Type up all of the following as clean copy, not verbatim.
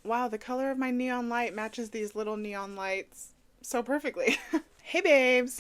Wow, the color of my neon light matches these little neon lights so perfectly. Hey babes!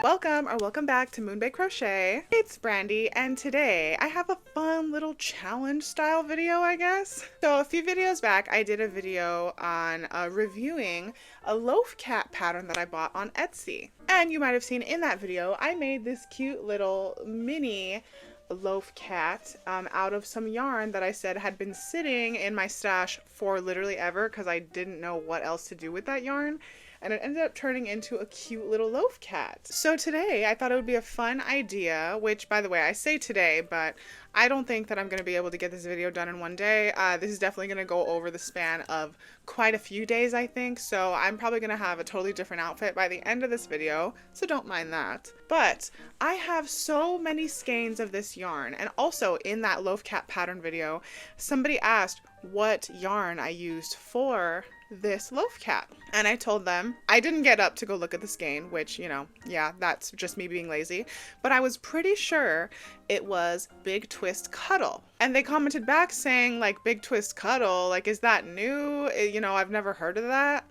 Welcome back to MoonbaeCrochet. It's Brandy, and today I have a fun little challenge style video, I guess. So a few videos back, I did a video on reviewing a loaf cat pattern that I bought on Etsy. And you might have seen in that video, I made this cute little mini loaf cat out of some yarn that I said had been sitting in my stash for literally ever because I didn't know what else to do with that yarn. And it ended up turning into a cute little loaf cat. So today I thought it would be a fun idea, which by the way, I say today, but I don't think that I'm going to be able to get this video done in one day. This is definitely going to go over the span of quite a few days, I think. So I'm probably going to have a totally different outfit by the end of this video. So don't mind that. But I have so many skeins of this yarn. And also in that loaf cat pattern video, somebody asked what yarn I used for this loaf cat, and I told them I didn't get up to go look at the skein, which, you know, yeah, that's just me being lazy, but I was pretty sure it was Big Twist Cuddle. And they commented back saying, like, Big Twist Cuddle, like, is that new? You know, I've never heard of that.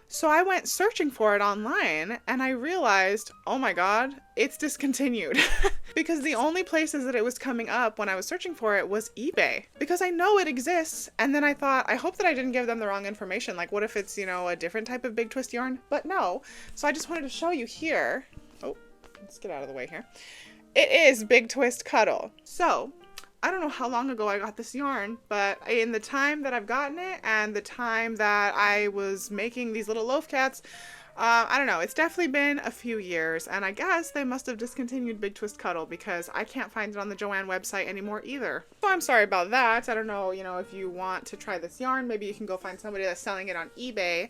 So I went searching for it online and I realized, oh my god, it's discontinued. Because the only places that it was coming up when I was searching for it was eBay. Because I know it exists, and then I thought, I hope that I didn't give them the wrong information. Like, what if it's, you know, a different type of big twist yarn? But no. So I just wanted to show you here. Oh, let's get out of the way here. It is Big Twist Cuddle. So I don't know how long ago I got this yarn, but in the time that I've gotten it and the time that I was making these little loaf cats, I don't know, it's definitely been a few years, and I guess they must have discontinued Big Twist Cuddle because I can't find it on the Joann website anymore either. So I'm sorry about that. I don't know, you know, if you want to try this yarn, maybe you can go find somebody that's selling it on eBay,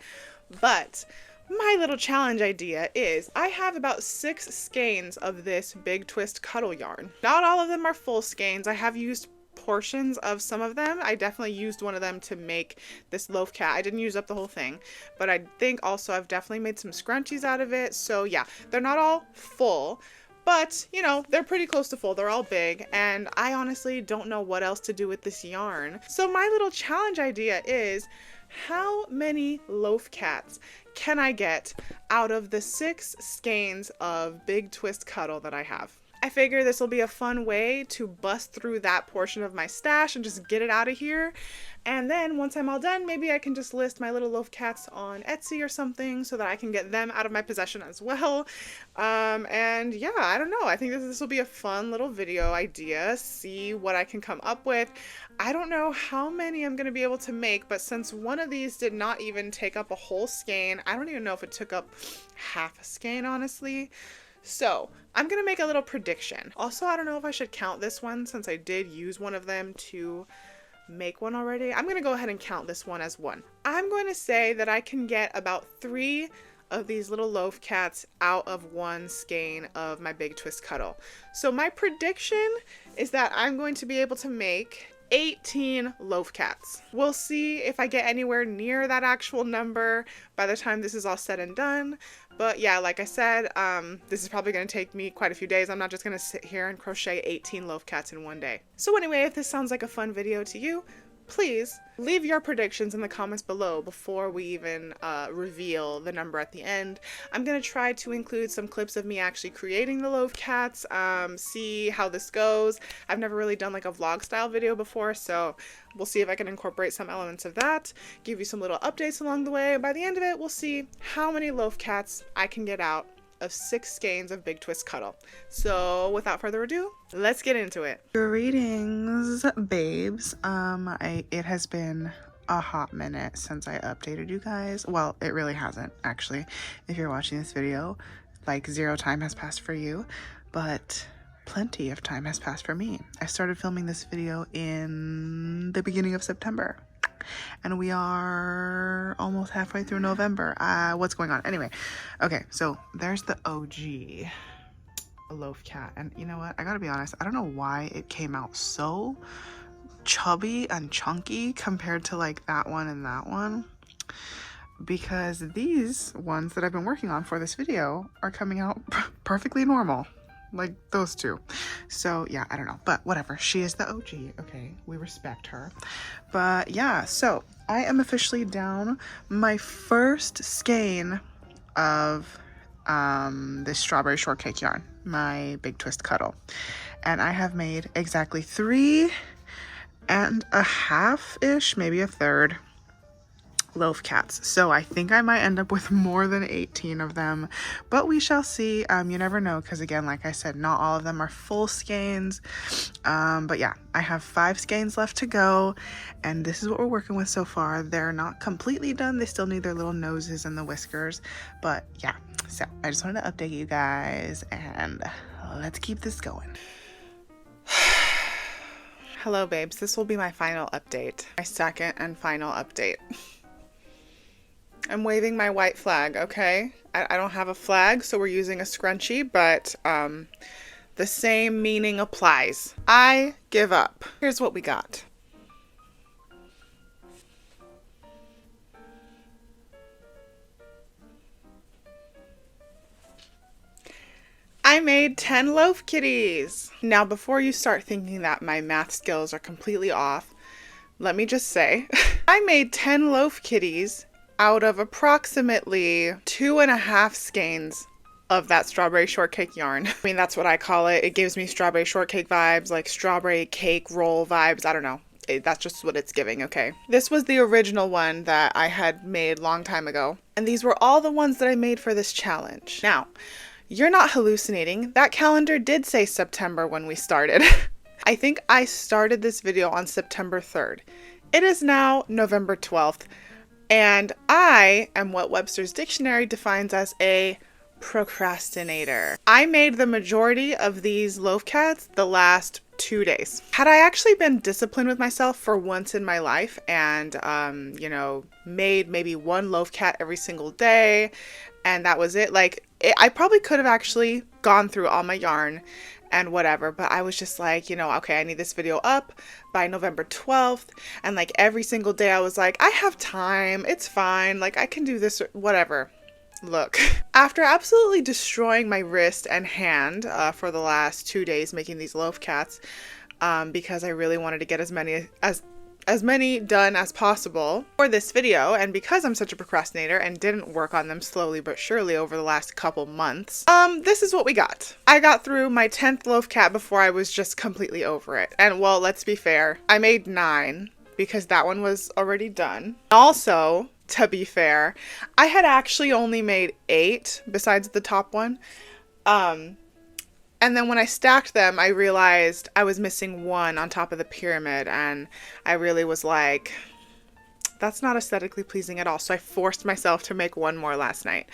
but my little challenge idea is I have about 6 skeins of this Big Twist Cuddle yarn. Not all of them are full skeins. I have used portions of some of them. I definitely used one of them to make this loaf cat. I didn't use up the whole thing, but I think also I've definitely made some scrunchies out of it. So yeah, they're not all full, but you know, they're pretty close to full. They're all big, and I honestly don't know what else to do with this yarn. So my little challenge idea is, how many loaf cats can I get out of the 6 skeins of Big Twist Cuddle that I have? I figure this will be a fun way to bust through that portion of my stash and just get it out of here. And then once I'm all done, maybe I can just list my little loaf cats on Etsy or something so that I can get them out of my possession as well. And yeah, I don't know. I think this will be a fun little video idea. See what I can come up with. I don't know how many I'm going to be able to make, but since one of these did not even take up a whole skein, I don't even know if it took up half a skein, honestly. So I'm going to make a little prediction. Also, I don't know if I should count this one since I did use one of them to make one already. I'm going to go ahead and count this one as one. I'm going to say that I can get about 3 of these little loaf cats out of one skein of my Big Twist Cuddle. So my prediction is that I'm going to be able to make 18 loaf cats. We'll see if I get anywhere near that actual number by the time this is all said and done. But yeah, like I said, this is probably going to take me quite a few days. I'm not just going to sit here and crochet 18 loaf cats in one day. So anyway, if this sounds like a fun video to you, please leave your predictions in the comments below before we even reveal the number at the end. I'm going to try to include some clips of me actually creating the loaf cats, see how this goes. I've never really done like a vlog style video before, so we'll see if I can incorporate some elements of that, give you some little updates along the way, and by the end of it, we'll see how many loaf cats I can get out of 6 skeins of Big Twist Cuddle. So without further ado, let's get into it. Greetings, babes. It has been a hot minute since I updated you guys. Well, it really hasn't, actually. If you're watching this video, like 0 time has passed for you, but plenty of time has passed for me. I started filming this video in the beginning of September. And we are almost halfway through November. What's going on? Anyway, okay, so there's the OG loaf cat. And you know what? I gotta be honest, I don't know why it came out so chubby and chunky compared to like that one and that one. Because these ones that I've been working on for this video are coming out perfectly normal. like those two. So yeah, I don't know, but whatever. She is the OG. Okay, we respect her. But yeah, so I am officially down my first skein of this strawberry shortcake yarn, my big twist cuddle, and I have made exactly 3.5 ish, maybe a third loaf cats. So I think I might end up with more than 18 of them, but we shall see. You never know, because again, like I said, not all of them are full skeins. But yeah, I have 5 skeins left to go, and this is what we're working with so far. They're not completely done. They still need their little noses and the whiskers, but yeah. So I just wanted to update you guys, and let's keep this going. Hello babes, this will be my final update, my second and final update. I'm waving my white flag, okay? I don't have a flag, so we're using a scrunchie, but the same meaning applies. I give up. Here's what we got. I made 10 loaf kitties. Now, before you start thinking that my math skills are completely off, let me just say, I made 10 loaf kitties out of approximately 2.5 skeins of that strawberry shortcake yarn. I mean, that's what I call it. It gives me strawberry shortcake vibes, like strawberry cake roll vibes. I don't know. That's just what it's giving, okay? This was the original one that I had made long time ago. And these were all the ones that I made for this challenge. Now, you're not hallucinating. That calendar did say September when we started. I think I started this video on September 3rd. It is now November 12th. And I am what Webster's Dictionary defines as a procrastinator. I made the majority of these loaf cats the last 2 days. Had I actually been disciplined with myself for once in my life and, you know, made maybe one loaf cat every single day, and that was it, I probably could have actually gone through all my yarn and whatever, but I was just like, you know, okay, I need this video up by November 12th, and like every single day I was like, I have time, it's fine, like I can do this, whatever. Look, after absolutely destroying my wrist and hand for the last 2 days making these loaf cats, because I really wanted to get as many done as possible for this video, and because I'm such a procrastinator and didn't work on them slowly but surely over the last couple months, this is what we got. I got through my 10th loaf cat before I was just completely over it. And well, let's be fair, I made 9 because that one was already done. Also, to be fair, I had actually only made 8 besides the top one. And then when I stacked them, I realized I was missing one on top of the pyramid, and I really was like, that's not aesthetically pleasing at all. So I forced myself to make one more last night.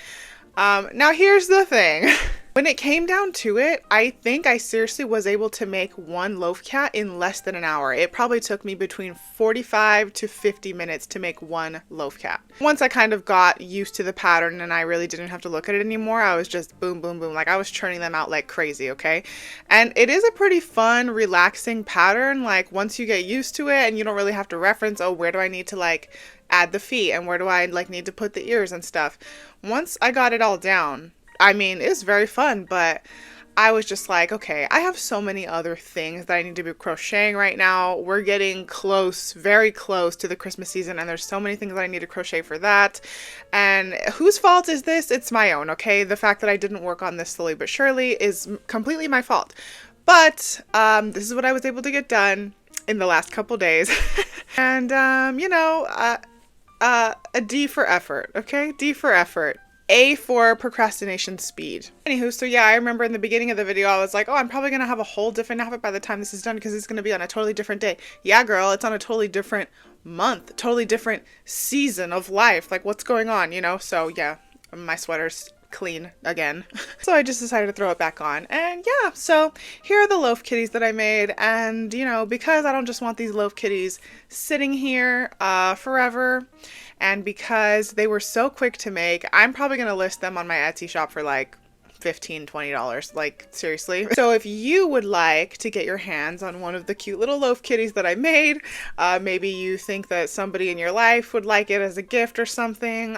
Now here's the thing. When it came down to it, I think I seriously was able to make one loaf cat in less than an hour. It probably took me between 45 to 50 minutes to make one loaf cat. Once I kind of got used to the pattern and I really didn't have to look at it anymore, I was just boom, boom, boom. Like I was churning them out like crazy, okay? And it is a pretty fun, relaxing pattern. Like once you get used to it and you don't really have to reference, oh, where do I need to like add the feet and where do I like need to put the ears and stuff. Once I got it all down, I mean, it's very fun, but I was just like, okay, I have so many other things that I need to be crocheting right now. We're getting close, very close to the Christmas season, and there's so many things that I need to crochet for that. And whose fault is this? It's my own, okay? The fact that I didn't work on this slowly but surely is completely my fault. But this is what I was able to get done in the last couple days. And, you know, a D for effort, okay? D for effort. A for procrastination speed. Anywho, so yeah, I remember in the beginning of the video, I was like, oh, I'm probably going to have a whole different outfit by the time this is done because it's going to be on a totally different day. Yeah, girl, it's on a totally different month, totally different season of life. Like, what's going on, you know? So yeah, my sweater's clean again. So I just decided to throw it back on. And yeah, so here are the loaf kitties that I made. And, you know, because I don't just want these loaf kitties sitting here forever, and because they were so quick to make, I'm probably going to list them on my Etsy shop for like $15, $20, like seriously. So if you would like to get your hands on one of the cute little loaf kitties that I made, maybe you think that somebody in your life would like it as a gift or something,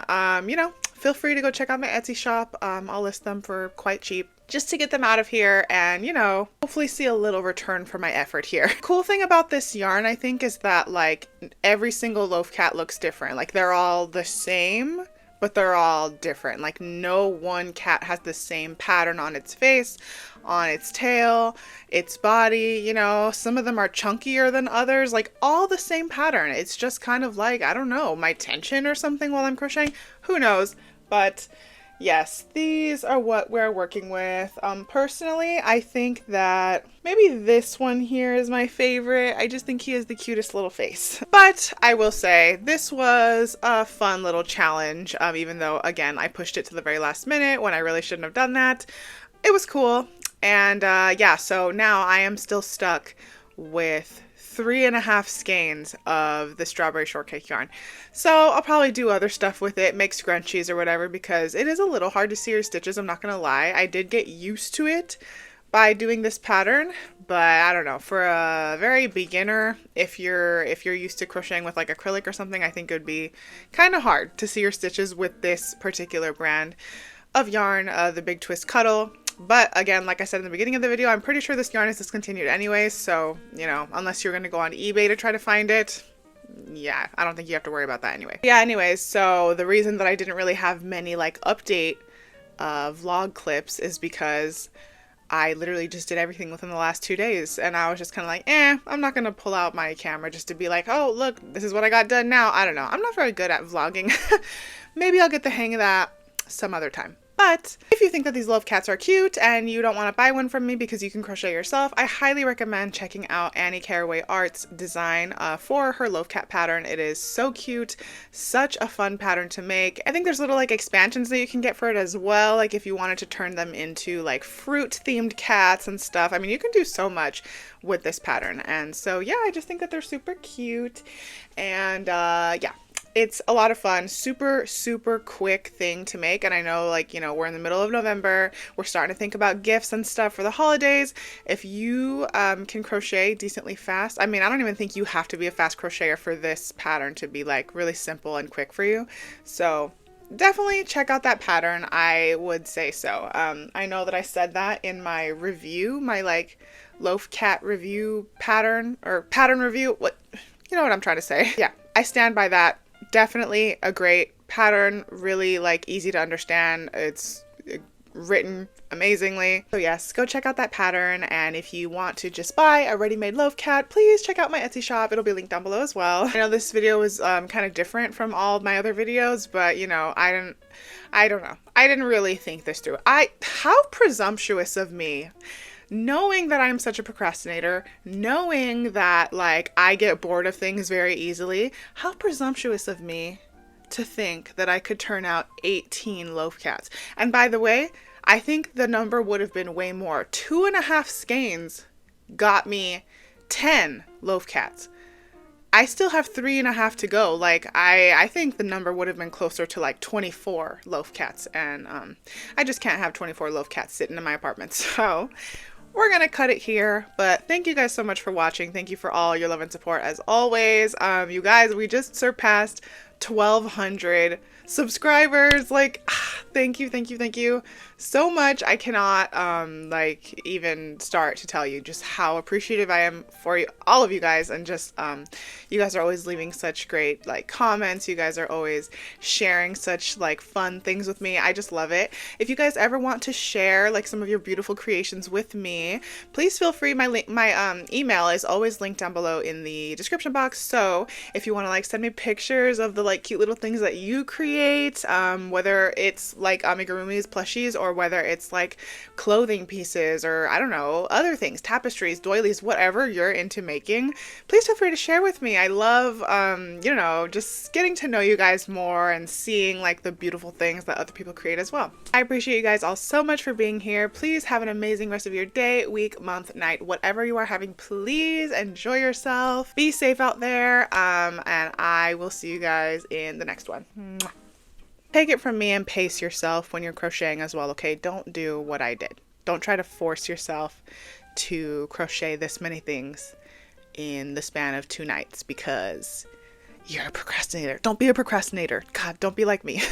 you know, feel free to go check out my Etsy shop. I'll list them for quite cheap. just to get them out of here and, you know, hopefully see a little return for my effort here. Cool thing about this yarn, I think, is that like every single loaf cat looks different. Like they're all the same, but they're all different. Like no one cat has the same pattern on its face, on its tail, its body, you know, some of them are chunkier than others, like all the same pattern. It's just kind of like, I don't know, my tension or something while I'm crocheting, who knows, but yes, these are what we're working with. Personally, I think that maybe this one here is my favorite. I just think he has the cutest little face. But I will say this was a fun little challenge, even though, again, I pushed it to the very last minute when I really shouldn't have done that. It was cool. And yeah, so now I am still stuck with 3.5 skeins of the strawberry shortcake yarn. So I'll probably do other stuff with it, make scrunchies or whatever, because it is a little hard to see your stitches, I'm not gonna lie. I did get used to it by doing this pattern, but I don't know, for a very beginner, if you're used to crocheting with like acrylic or something, I think it would be kind of hard to see your stitches with this particular brand of yarn, the Big Twist Cuddle. But again, like I said in the beginning of the video, I'm pretty sure this yarn is discontinued anyways, so, you know, unless you're going to go on eBay to try to find it, yeah, I don't think you have to worry about that anyway. Yeah, anyways, so the reason that I didn't really have many, like, update vlog clips is because I literally just did everything within the last 2 days, and I was just kind of like, I'm not going to pull out my camera just to be like, oh, look, this is what I got done now. I don't know. I'm not very good at vlogging. Maybe I'll get the hang of that some other time. But if you think that these Loaf cats are cute and you don't want to buy one from me because you can crochet yourself, I highly recommend checking out Annie Caraway Art's design for her Loaf cat pattern. It is so cute, such a fun pattern to make. I think there's little like expansions that you can get for it as well, like if you wanted to turn them into like fruit themed cats and stuff. I mean, you can do so much with this pattern. And so yeah, I just think that they're super cute. And yeah, it's a lot of fun, super quick thing to make. And I know, like, you know, we're in the middle of November, we're starting to think about gifts and stuff for the holidays. If you can crochet decently fast, I mean, I don't even think you have to be a fast crocheter for this pattern to be like really simple and quick for you. So definitely check out that pattern, I would say so. I know that I said that in my review, my like Loaf cat review pattern, or pattern review, what, you know what I'm trying to say. Yeah, I stand by that. Definitely a great pattern, really like easy to understand. It's written amazingly. So yes, go check out that pattern. And if you want to just buy a ready-made Loaf cat, please check out my Etsy shop. It'll be linked down below as well. I know this video was kind of different from all of my other videos, but you know, I don't know. I didn't really think this through. How presumptuous of me. Knowing that I'm such a procrastinator, knowing that like I get bored of things very easily, how presumptuous of me to think that I could turn out 18 Loaf cats. And by the way, I think the number would have been way more. 2.5 skeins got me 10 Loaf cats. I still have 3.5 to go. Like I think the number would have been closer to like 24 Loaf cats, and I just can't have 24 Loaf cats sitting in my apartment. So we're gonna cut it here, but thank you guys so much for watching. Thank you for all your love and support as always. You guys, we just surpassed 1,200 subscribers. Like, thank you so much. I cannot like even start to tell you just how appreciative I am for you, all of you guys, and just you guys are always leaving such great like comments. You guys are always sharing such like fun things with me. I just love it. If you guys ever want to share like some of your beautiful creations with me, please feel free. My email is always linked down below in the description box. So if you want to like send me pictures of the like cute little things that you create, whether it's like amigurumi's, plushies, or whether it's like clothing pieces, or I don't know, other things, tapestries, doilies, whatever you're into making, please feel free to share with me. I love, you know, just getting to know you guys more and seeing like the beautiful things that other people create as well. I appreciate you guys all so much for being here. Please have an amazing rest of your day, week, month, night, whatever you are having. Please enjoy yourself. Be safe out there. And I will see you guys in the next one. Mwah. Take it from me and pace yourself when you're crocheting as well, okay? Don't do what I did. Don't try to force yourself to crochet this many things in the span of 2 nights because you're a procrastinator. Don't be a procrastinator. God, don't be like me.